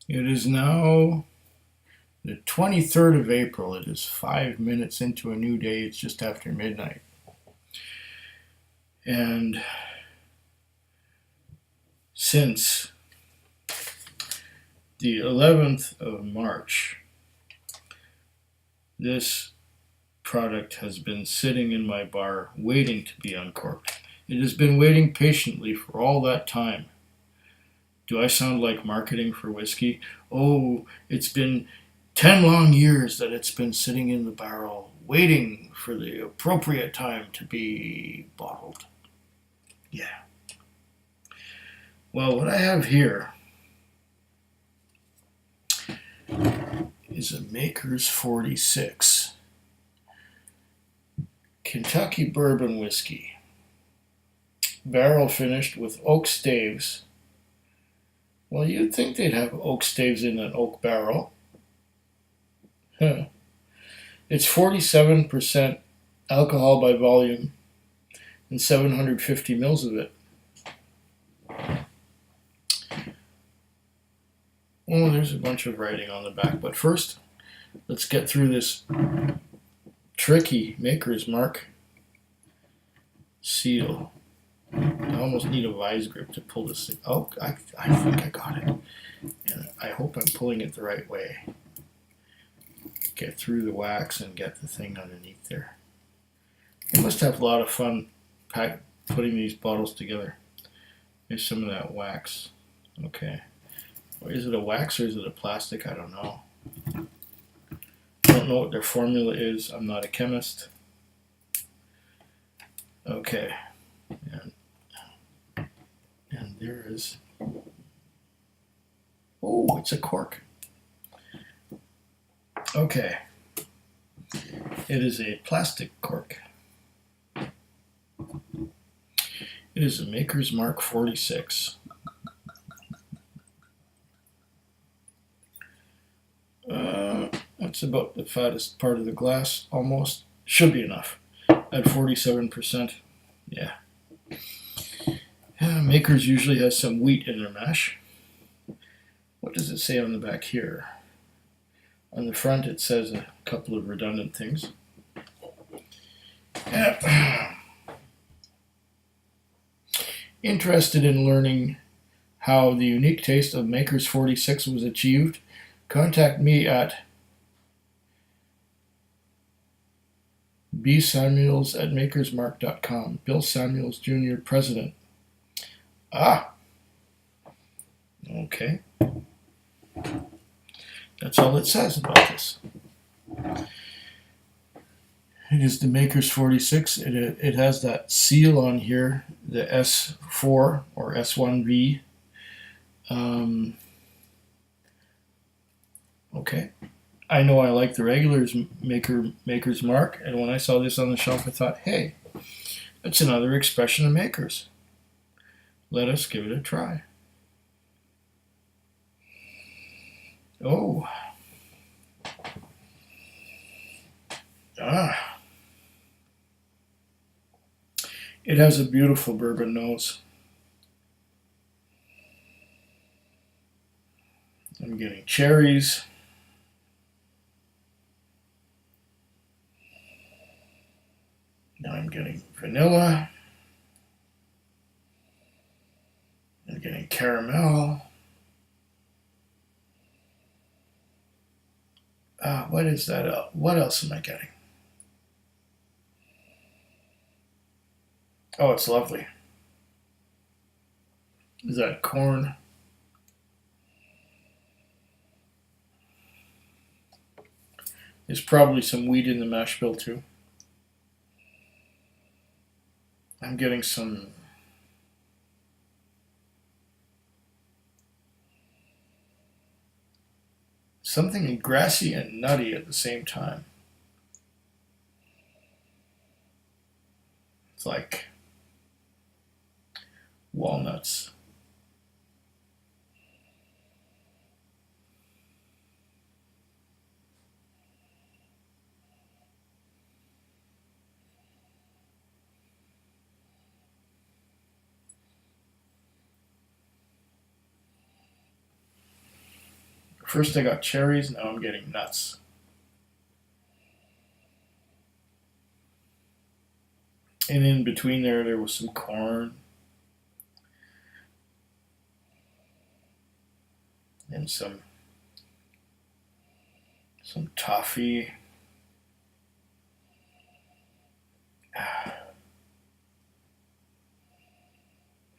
It is now the 23rd of April. It is 5 minutes into a new day. It's just after midnight. And since the 11th of March, this product has been sitting in my bar waiting to be uncorked. It has been waiting patiently for all that time. Do I sound like marketing for whiskey? Oh, it's been 10 long years that it's been sitting in the barrel waiting for the appropriate time to be bottled. Yeah. Well, what I have here is a Maker's 46 Kentucky Bourbon whiskey, barrel finished with oak staves. Well, you'd think they'd have oak staves in an oak barrel. Huh. It's 47% alcohol by volume and 750 mils of it. Oh, there's a bunch of writing on the back, but first, let's get through this tricky Maker's Mark seal. I almost need a vise grip to pull this thing. Oh, I think I got it. And I hope I'm pulling it the right way. Get through the wax and get the thing underneath there. I must have a lot of fun putting these bottles together. There's some of that wax. Okay. Or is it a wax or is it a plastic? I don't know. I don't know what their formula is. I'm not a chemist. Okay. And there is... Oh, it's a cork. Okay. It is a plastic cork. It is a Maker's Mark 46. That's about the fattest part of the glass, almost. Should be enough. At 47%. Yeah. Makers usually has some wheat in their mash. What does it say on the back here? On the front it says a couple of redundant things. Interested in learning how the unique taste of Maker's 46 was achieved? Contact me at bsamuels@makersmark.com. Bill Samuels Jr., President. Ah, okay. That's all it says about this. It is the Maker's 46. It has that seal on here, the S4 or S1V. Okay. I know I like the regulars Maker's Mark, and when I saw this on the shelf, I thought, hey, that's another expression of Makers. Let us give it a try. Oh. Ah. It has a beautiful bourbon nose. I'm getting cherries. Now I'm getting vanilla. I'm getting caramel. What is that? What else am I getting? Oh, it's lovely. Is that corn? There's probably some wheat in the mash bill too. I'm getting some something grassy and nutty at the same time. It's like walnuts. First I got cherries, now I'm getting nuts. And in between there was some corn. And some toffee.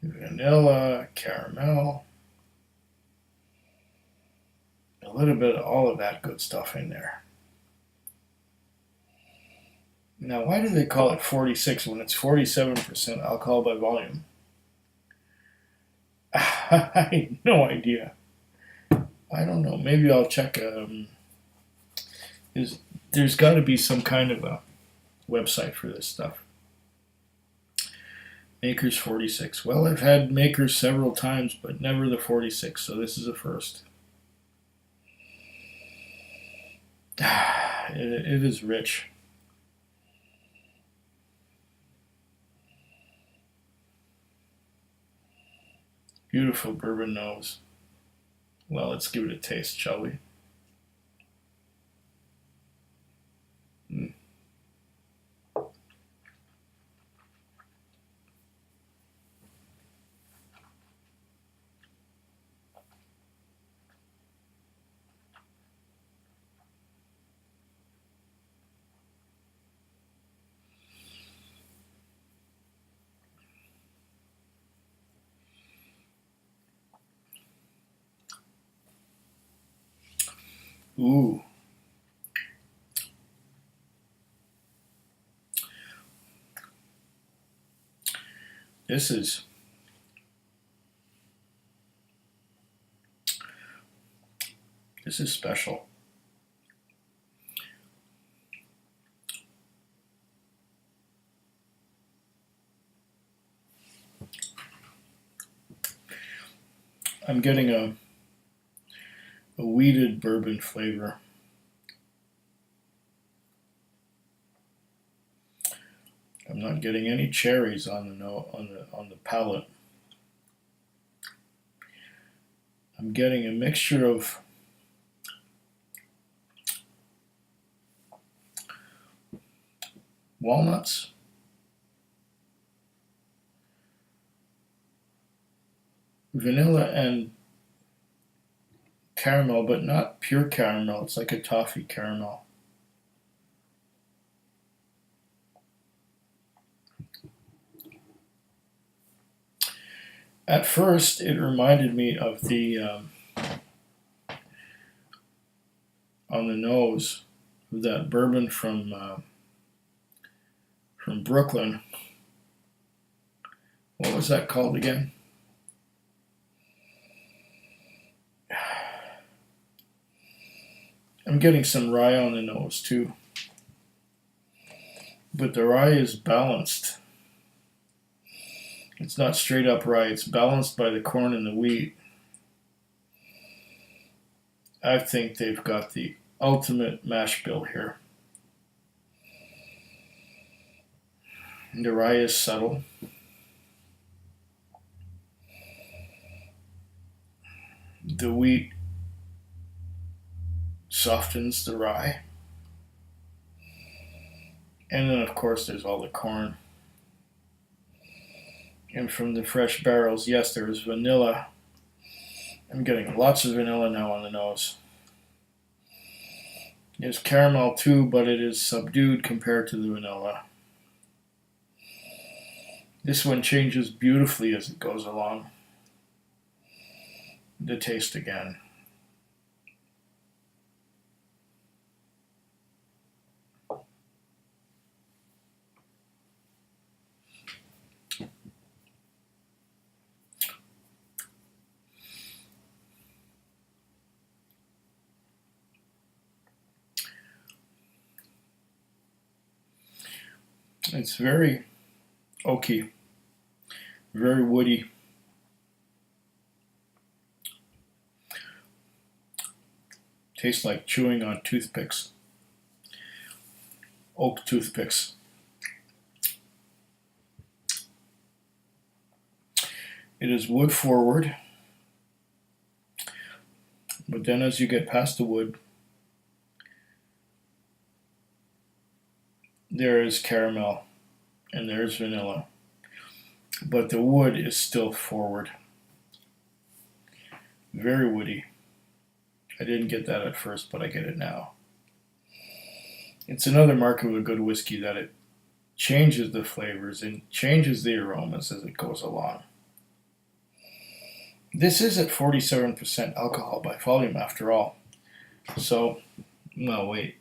Vanilla, caramel. A little bit of all of that good stuff in there. Now, why do they call it 46 when it's 47% alcohol by volume? I have no idea. I don't know. Maybe I'll check. There's got to be some kind of a website for this stuff. Makers 46. Well, I've had Makers several times, but never the 46, so this is a first. It is rich. Beautiful bourbon nose. Well, let's give it a taste, shall we? Ooh. This is special. I'm getting a wheated bourbon flavor. I'm not getting any cherries on the palate. I'm getting a mixture of walnuts, vanilla, and caramel, but not pure caramel. It's like a toffee caramel. At first, it reminded me of the on the nose of that bourbon from Brooklyn. What was that called again? I'm getting some rye on the nose too, but the rye is balanced. It's not straight up rye, it's balanced by the corn and the wheat. I think they've got the ultimate mash bill here. The rye is subtle. The wheat softens the rye. And then, of course, there's all the corn. And from the fresh barrels, yes, there's vanilla. I'm getting lots of vanilla now on the nose. There's caramel too, but it is subdued compared to the vanilla. This one changes beautifully as it goes along. The taste again. It's very oaky, very woody. Tastes like chewing on toothpicks, oak toothpicks. It is wood forward. But then as you get past the wood, there is caramel and there's vanilla. But the wood is still forward. Very woody. I didn't get that at first, but I get it now. It's another mark of a good whiskey that it changes the flavors and changes the aromas as it goes along. This is at 47% alcohol by volume after all. So, well, wait.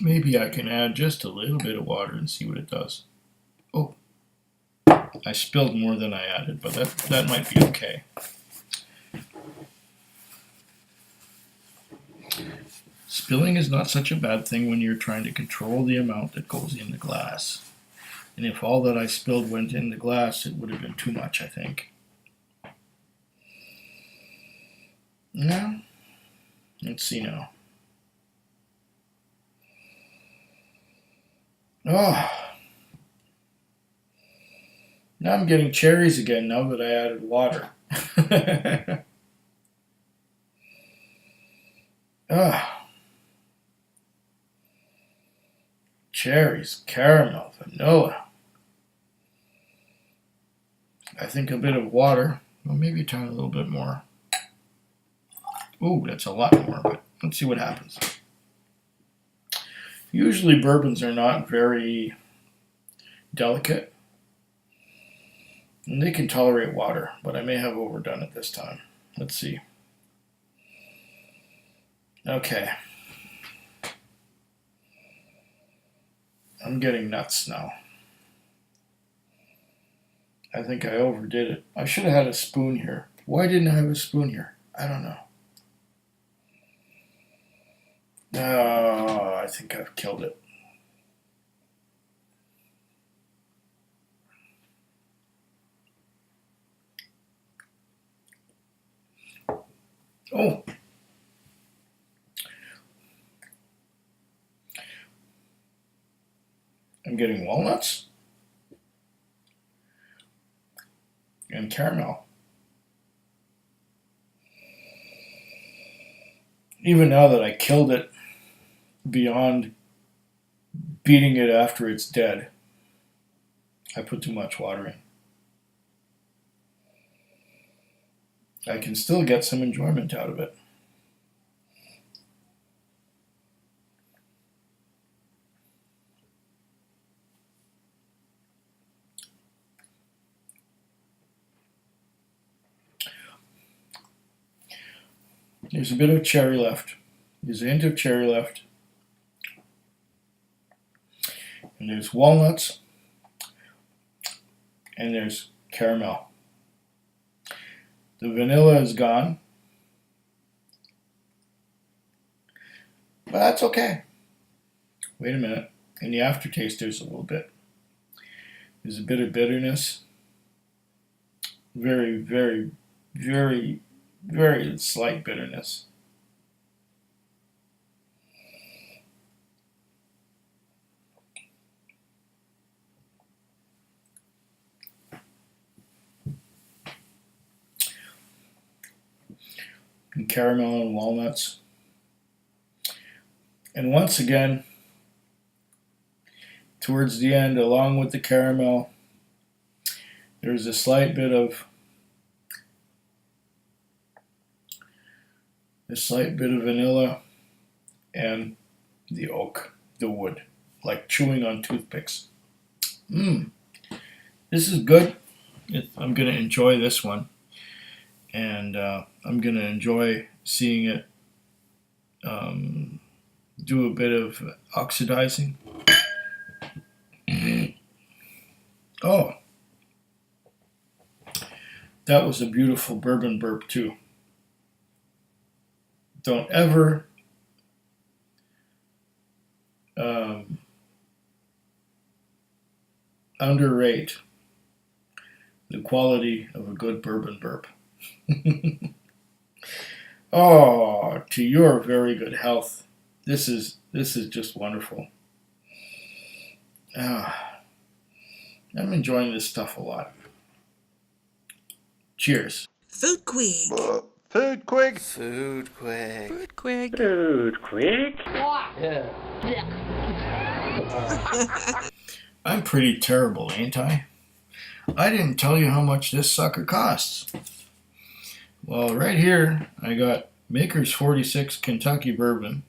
Maybe I can add just a little bit of water and see what it does. Oh, I spilled more than I added, but that might be okay. Spilling is not such a bad thing when you're trying to control the amount that goes in the glass. And if all that I spilled went in the glass, it would have been too much, I think. Now, let's see now. Oh, now I'm getting cherries again now that I added water. Cherries, caramel, vanilla. I think a bit of water. Well, maybe a tiny little bit more. Ooh, that's a lot more, but let's see what happens. Usually bourbons are not very delicate, and they can tolerate water, but I may have overdone it this time. Let's see. Okay. I'm getting nuts now. I think I overdid it. I should have had a spoon here. Why didn't I have a spoon here? I don't know. Oh, I think I've killed it. Oh. I'm getting walnuts and caramel. Even now that I killed it beyond beating it after it's dead, I put too much water in. I can still get some enjoyment out of it. There's a bit of cherry left. There's a hint of cherry left. And there's walnuts. And there's caramel. The vanilla is gone. But that's okay. Wait a minute. In the aftertaste, there's a little bit. There's a bit of bitterness. Very, very, very, very slight bitterness. And caramel and walnuts. And once again, towards the end, along with the caramel, there's a slight bit of vanilla and the oak, the wood, like chewing on toothpicks. This is good. I'm going to enjoy this one, and I'm going to enjoy seeing it do a bit of oxidizing. Oh, that was a beautiful bourbon burp too. Don't ever underrate the quality of a good bourbon burp. Oh, to your very good health. This is just wonderful. I'm enjoying this stuff a lot. Cheers. Food Quig. Food Quig. Food Quig. Food Quig. Food Quig. I'm pretty terrible, ain't I? I didn't tell you how much this sucker costs. Well, right here, I got Maker's 46 Kentucky Bourbon,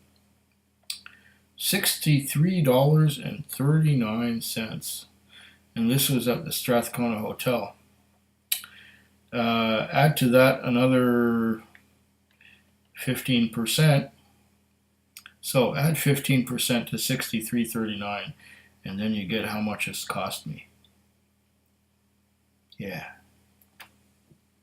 $63.39. And this was at the Strathcona Hotel. Add to that another 15%. So add 15% to $63.39, and then you get how much it's cost me. Yeah.